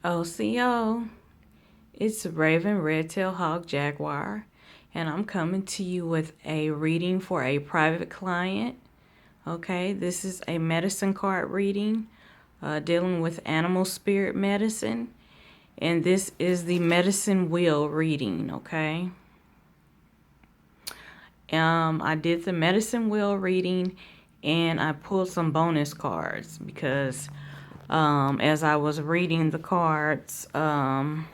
OCO, it's Raven Redtail Hawk Jaguar, and I'm coming to you with a reading for a private client. Okay, this is a medicine card reading dealing with animal spirit medicine, and this is the medicine wheel reading. Okay, I did the medicine wheel reading, and I pulled some bonus cards because as I was reading the cards, the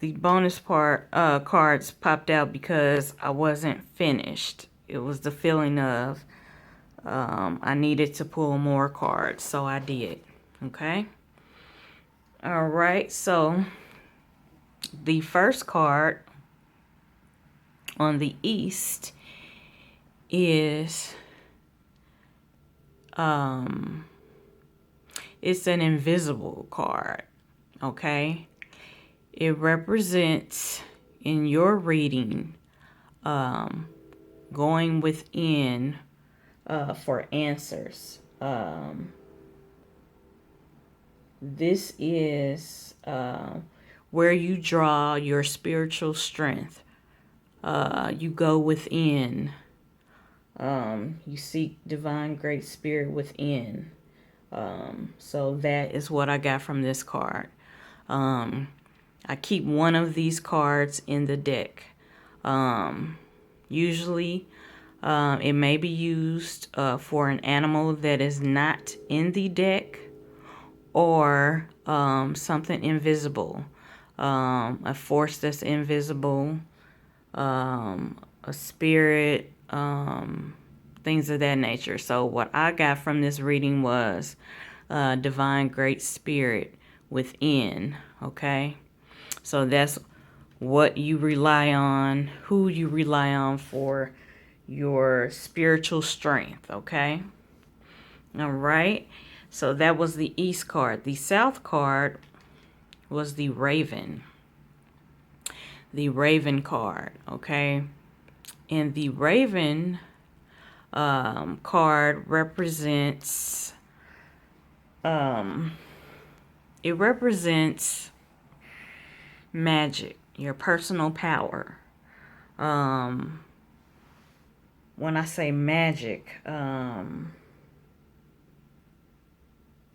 bonus cards popped out because I wasn't finished. It was the feeling of I needed to pull more cards, so I did. Okay. All right. So the first card on the east is it's an invisible card. Okay. It represents in your reading going within for answers. This is where you draw your spiritual strength. You go within. You seek divine great spirit within. So that is what I got from this card. I keep one of these cards in the deck. Usually, it may be used for an animal that is not in the deck, or something invisible, a force that's invisible, a spirit, things of that nature. So what I got from this reading was divine great spirit within. Okay, so that's what you rely on, who you rely on for your spiritual strength. Okay, all right. So that was the east card. The south card was the raven. The raven card. Okay, and the raven card represents it represents magic, your personal power. When I say magic,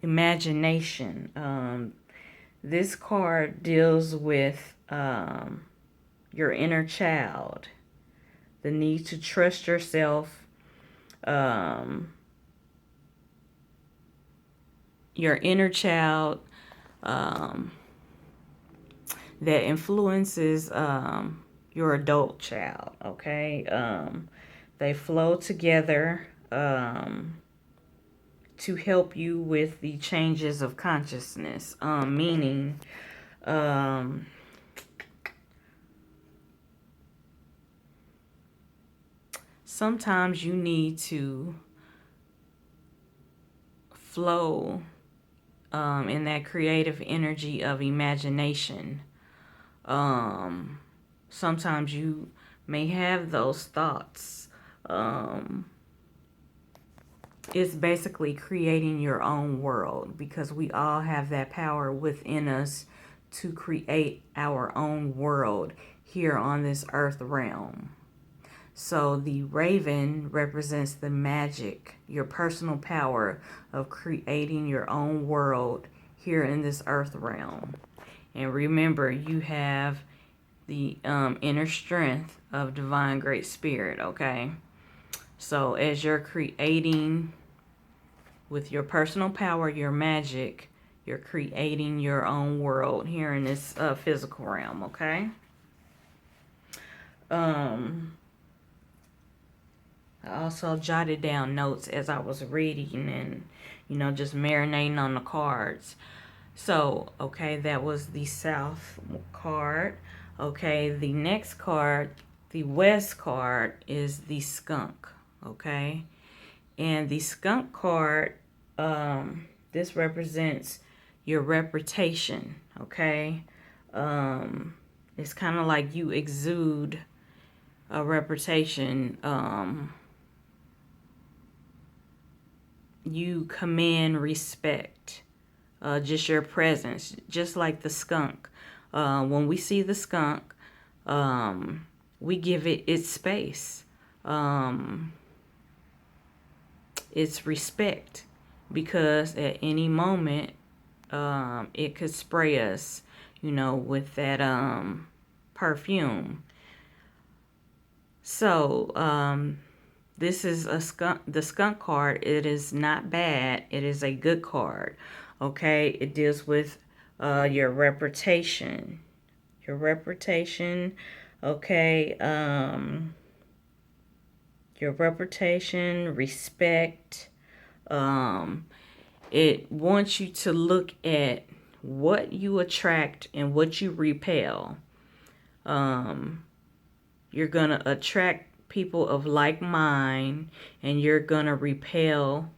imagination. This card deals with your inner child, the need to trust yourself, your inner child that influences your adult child. Okay, they flow together to help you with the changes of consciousness, meaning sometimes you need to flow in that creative energy of imagination. Sometimes you may have those thoughts. It's basically creating your own world, because we all have that power within us to create our own world here on this earth realm. So the raven represents the magic, your personal power of creating your own world here in this earth realm. And remember, you have the inner strength of divine great spirit. Okay, so as you're creating with your personal power, your magic, you're creating your own world here in this physical realm. Okay. I also jotted down notes as I was reading and, just marinating on the cards. So, okay, that was the south card. Okay, the next card, the west card, is the skunk. Okay, and the skunk card, this represents your reputation. Okay, it's kind of like you exude a reputation. You command respect. just your presence, just like the skunk. When we see the skunk, we give it its space, its respect, because at any moment it could spray us, with that perfume. So this is the skunk card. It is not bad. It is a good card. Okay, it deals with your reputation. Your reputation. Okay, your reputation, respect. It wants you to look at what you attract and what you repel. You're gonna attract people of like mind, and you're gonna repel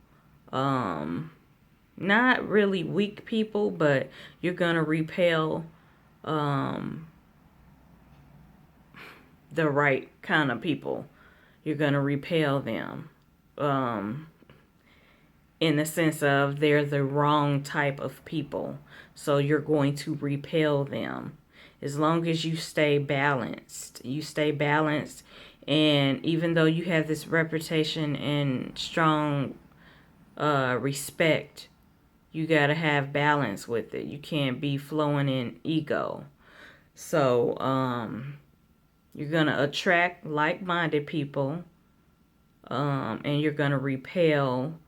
not really weak people, but you're gonna repel the right kind of people. You're gonna repel them in the sense of they're the wrong type of people, so you're going to repel them. As long as you stay balanced, and even though you have this reputation and strong respect, you got to have balance with it. You can't be flowing in ego. So you're going to attract like-minded people, and you're going to repel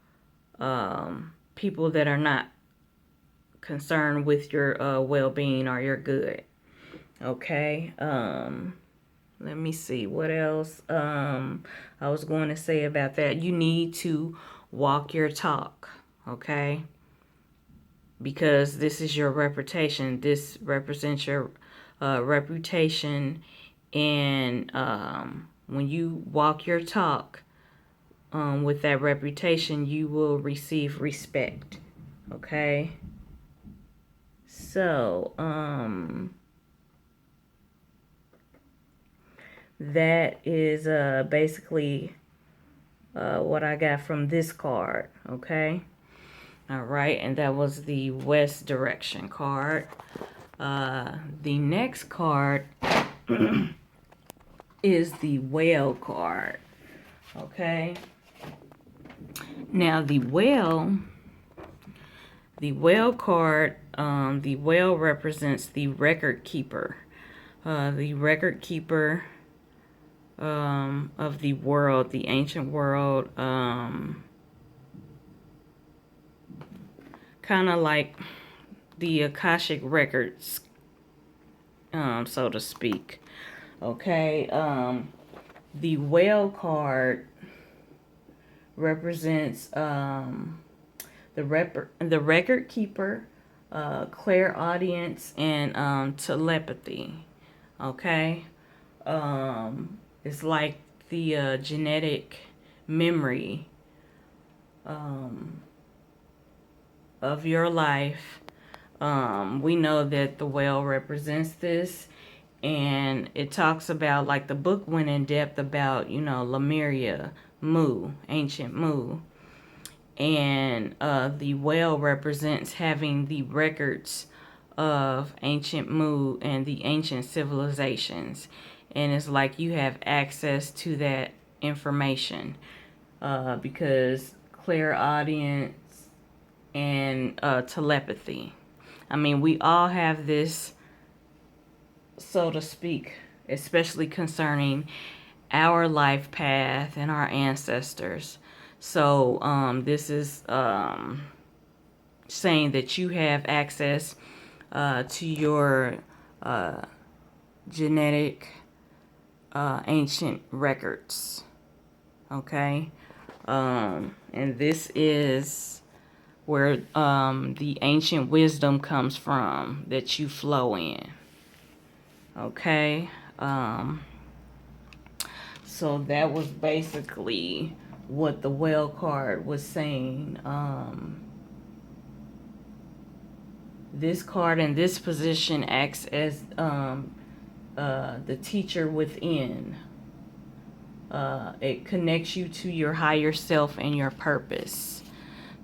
people that are not concerned with your well-being or your good. Okay. Let me see what else I was going to say about that. You need to walk your talk. Okay, because this is your reputation. This represents your reputation, and when you walk your talk with that reputation, you will receive respect. Okay, so that is basically what I got from this card. Okay. All right. And that was the West direction card. The next card is the Whale card. Okay. Now the whale card, the whale represents the record keeper. The record keeper of the world, the ancient world, kind of like the Akashic records, so to speak. Okay, the whale card represents the record keeper, clairaudience, and telepathy. Okay. It's like the genetic memory of your life. We know that the whale represents this, and it talks about, like, the book went in depth about, Lemuria, Mu, ancient Mu. And the whale represents having the records of ancient Mu and the ancient civilizations. And it's like you have access to that information because clairaudience and telepathy. I mean, we all have this, so to speak, especially concerning our life path and our ancestors. So this is saying that you have access to your genetic ancient records. Okay. And this is where the ancient wisdom comes from that you flow in. Okay. So that was basically what the whale card was saying. This card in this position acts as the teacher within. It connects you to your higher self and your purpose.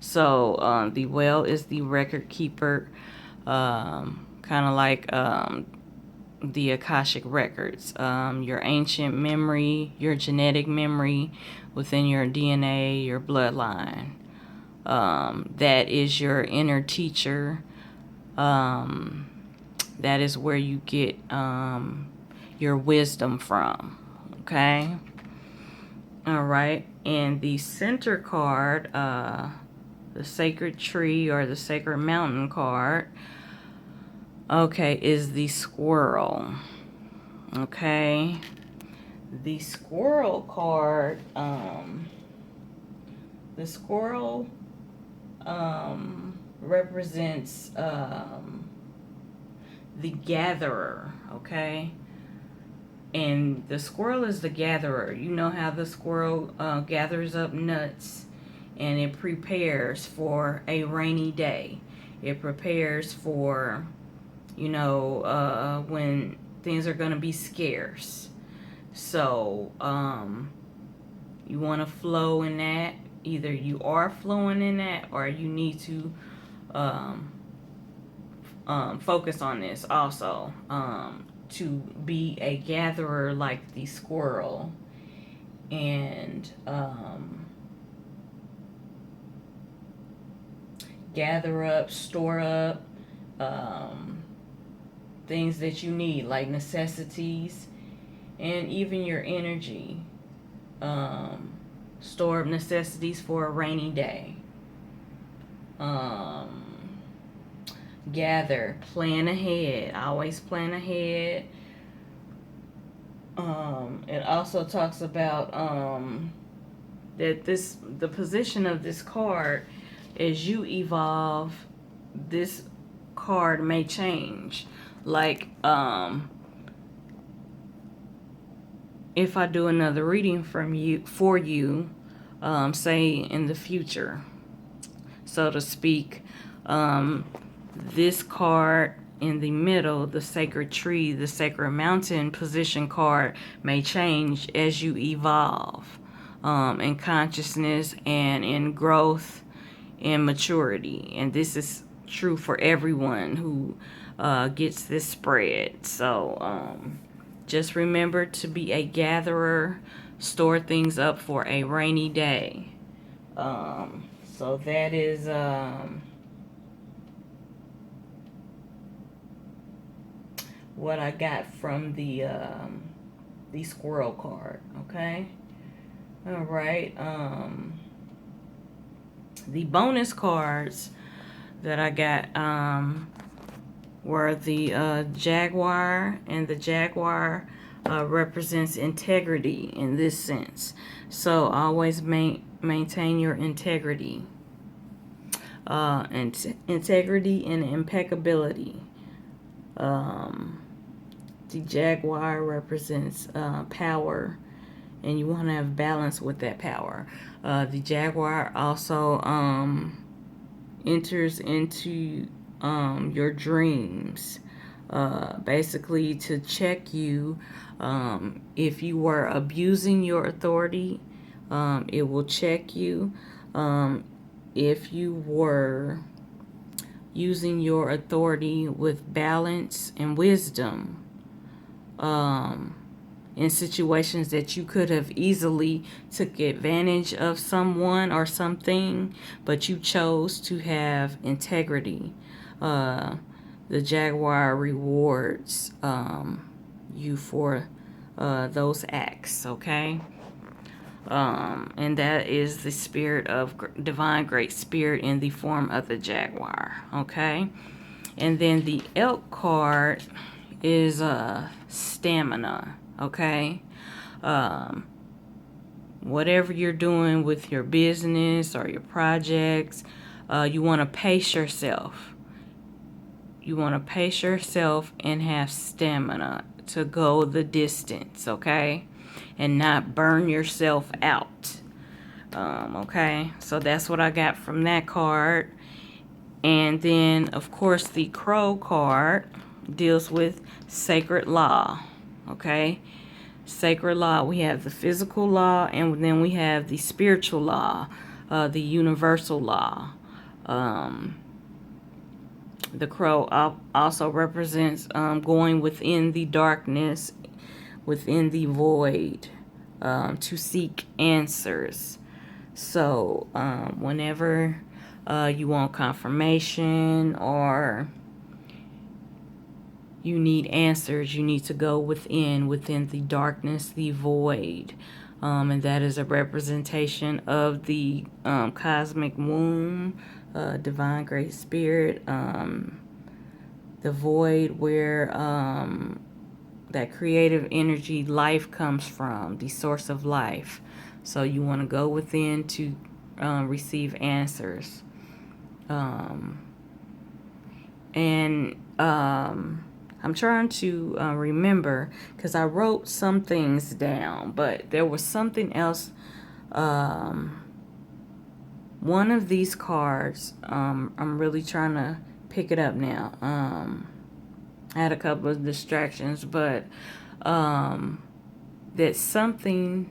So the whale is the record keeper, kind of like the Akashic records, your ancient memory, your genetic memory within your DNA, your bloodline. That is your inner teacher. That is where you get your wisdom from. Okay? All right. And the center card, the sacred tree or the sacred mountain card, okay, is the squirrel. Okay. The squirrel card, the squirrel represents the gatherer, okay? And the squirrel is the gatherer. You know how the squirrel gathers up nuts and it prepares for a rainy day. It prepares for, when things are going to be scarce. So, you want to flow in that. Either you are flowing in that or you need to focus on this also. To be a gatherer like the squirrel and gather up, store up things that you need, like necessities and even your energy. Store up necessities for a rainy day. Gather, plan ahead. Always plan ahead. It also talks about that the position of this card, as you evolve, this card may change. Like if I do another reading for you, say in the future, so to speak, this card in the middle, the sacred tree, the sacred mountain position card, may change as you evolve in consciousness and in growth and maturity. And this is true for everyone who gets this spread. So just remember to be a gatherer, store things up for a rainy day. So that is what I got from the squirrel card. Okay. All right. The bonus cards that I got were the Jaguar, and the Jaguar represents integrity in this sense. So always maintain your integrity. And integrity and impeccability. The Jaguar represents power, and you want to have balance with that power. The Jaguar also enters into your dreams, basically to check you. If you were abusing your authority, it will check you. If you were using your authority with balance and wisdom, in situations that you could have easily took advantage of someone or something, but you chose to have integrity. The Jaguar rewards you for those acts, okay? And that is the spirit of divine great spirit in the form of the Jaguar, okay? And then the elk card is stamina, okay? Whatever you're doing with your business or your projects, you want to pace yourself. You want to pace yourself and have stamina to go the distance, okay? And not burn yourself out. Okay, so that's what I got from that card. And then, of course, the crow card deals with sacred law. Okay, sacred law. We have the physical law, and then we have the spiritual law. the universal law. The crow also represents going within the darkness, within the void, to seek answers. So whenever you want confirmation or you need answers, you need to go within the darkness, the void. And that is a representation of the cosmic womb, divine great spirit, the void where that creative energy, life comes from, the source of life. So you want to go within to receive answers. I'm trying to remember, because I wrote some things down, but there was something else. One of these cards, I'm really trying to pick it up now. I had a couple of distractions, but that something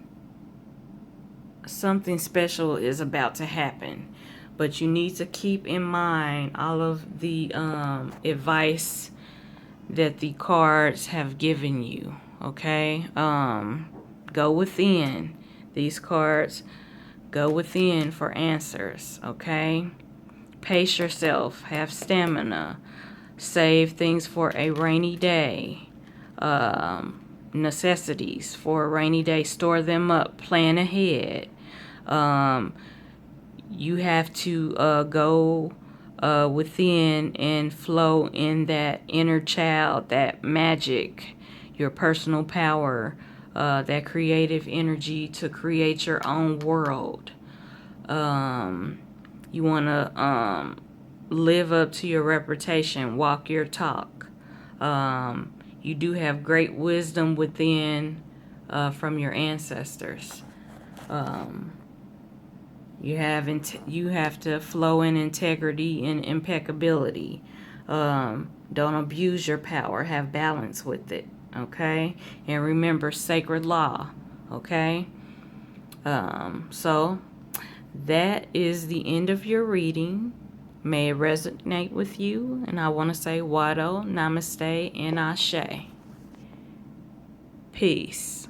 special is about to happen. But you need to keep in mind all of the advice that the cards have given you, okay? Go within. These cards, go within for answers, okay? Pace yourself, have stamina, save things for a rainy day, necessities for a rainy day, store them up, plan ahead. You have to go within and flow in that inner child, that magic, your personal power, that creative energy to create your own world. You want to live up to your reputation, walk your talk. You do have great wisdom within from your ancestors. You have to flow in integrity and impeccability. Don't abuse your power. Have balance with it. Okay? And remember sacred law. Okay? So that is the end of your reading. May it resonate with you. And I want to say Wado, Namaste, and Ashe. Peace.